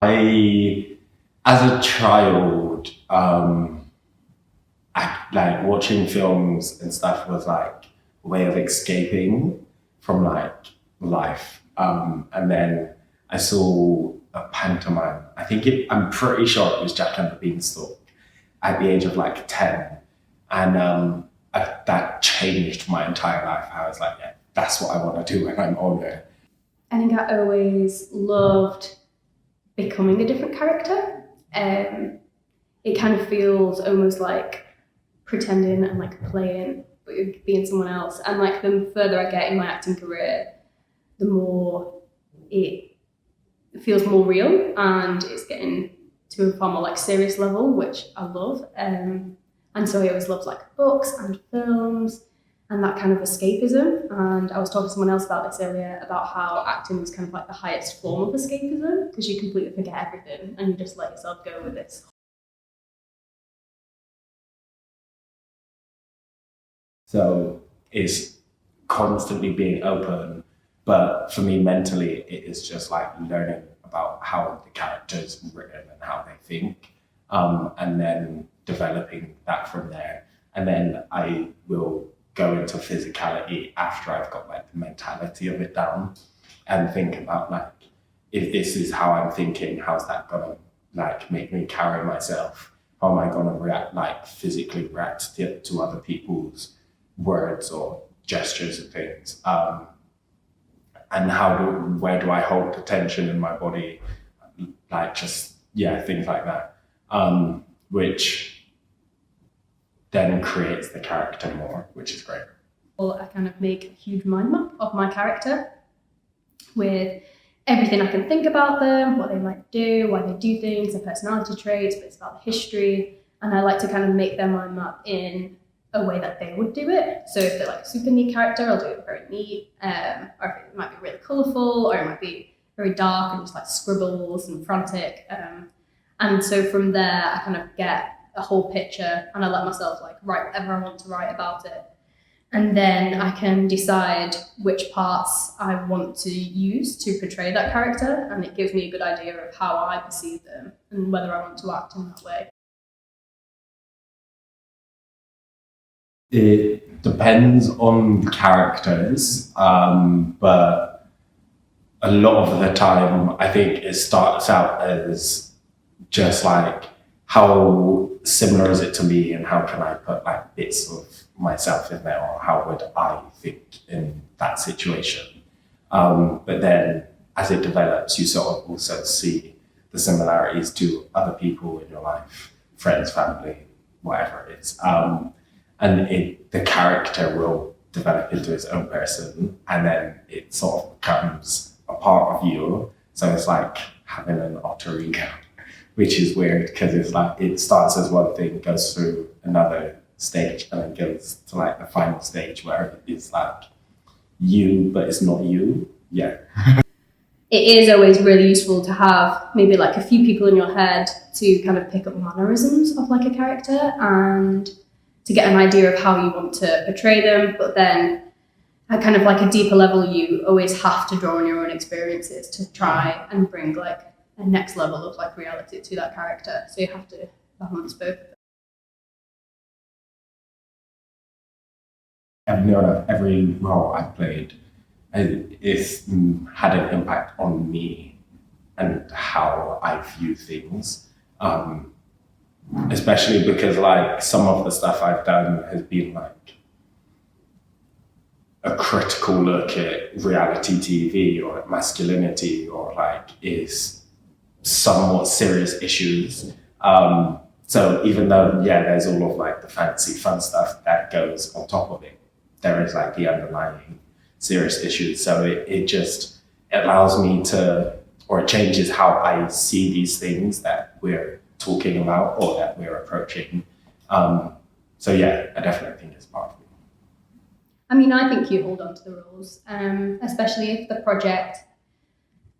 As a child, like watching films and stuff was like a way of escaping from like life. And then I saw a pantomime. I'm pretty sure it was Jack and the Beanstalk at the age of like 10. And that changed my entire life. I was like, yeah, that's what I want to do when I'm older. I think I always loved becoming a different character. It kind of feels almost like pretending and like playing, being someone else. And like the further I get in my acting career, the more it feels more real and it's getting to a far more like serious level, which I love. And so I always loved like books and films and that kind of escapism. And I was talking to someone else about this earlier about how acting was kind of like the highest form of escapism because you completely forget everything and you just let yourself go with this. So it's constantly being open. But for me, mentally, it is just like learning about how the character's written and how they think, and then developing that from there. And then I will go into physicality after I've got like the mentality of it down and think about like, if this is how I'm thinking, how's that gonna like make me carry myself? How am I gonna react, like physically react to other people's words or gestures and things? And where do I hold the tension in my body? Like just, yeah, things like that. Which then creates the character more, which is great. Well, I kind of make a huge mind map of my character with everything I can think about them, what they might do, why they do things, their personality traits, but it's about the history. And I like to kind of make their mind map in a way that they would do it. So if they're like a super neat character, I'll do it very neat. Or if it might be really colourful, or it might be very dark and just like scribbles and frantic. And so from there, I kind of get a whole picture and I let myself like write whatever I want to write about it. And then I can decide which parts I want to use to portray that character. And it gives me a good idea of how I perceive them and whether I want to act in that way. It depends on the characters, but a lot of the time, I think it starts out as just like, how similar is it to me, and how can I put like bits of myself in there, or how would I think in that situation? But then as it develops, you sort of also see the similarities to other people in your life, friends, family, whatever it is. The character will develop into its own person, and then it sort of becomes a part of you. So it's like having an alter ego, which is weird because it's like it starts as one thing, goes through another stage, and then goes to like the final stage where it's like you, but it's not you. Yeah. It is always really useful to have maybe like a few people in your head to kind of pick up mannerisms of like a character and to get an idea of how you want to portray them. But then at kind of like a deeper level, you always have to draw on your own experiences to try and bring like a next level of like reality to that character. So you have to balance both. Every role I played, it's had an impact on me and how I view things. Especially because like some of the stuff I've done has been like a critical look at reality TV or at masculinity, or like is somewhat serious issues. So even though, yeah, there's all of like the fancy fun stuff that goes on top of it, there is like the underlying serious issues. So it just allows me to, or it changes how I see these things that we're talking about or that we're approaching. So yeah, I definitely think it's part of it. I mean, I think you hold on to the roles, especially if the project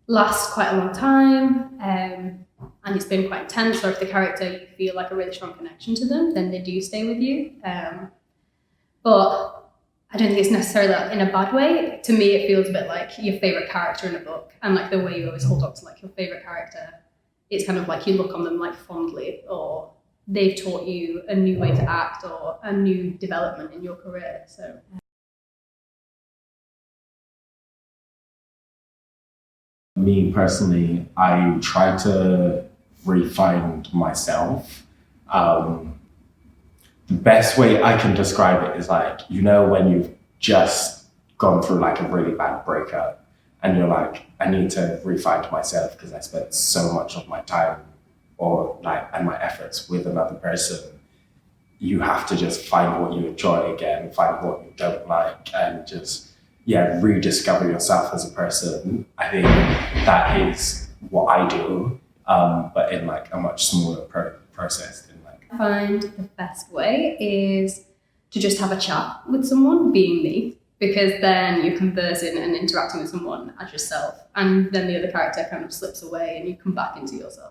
lasts quite a long time and it's been quite intense, or if the character you feel like a really strong connection to them, then they do stay with you. But I don't think it's necessarily like in a bad way. To me, it feels a bit like your favorite character in a book, and like the way you always hold on to like your favorite character it's kind of like you look on them like fondly, or they've taught you a new way to act or a new development in your career. So me personally, I try to refine myself. The best way I can describe it is like, when you've just gone through like a really bad breakup and you're like, I need to refine myself because I spent so much of my time and my efforts with another person. You have to just find what you enjoy again, find what you don't like, and just rediscover yourself as a person. I think that is what I do, but in like a much smaller process. I find the best way is to just have a chat with someone, being me, because then you're conversing and interacting with someone as yourself, and then the other character kind of slips away and you come back into yourself.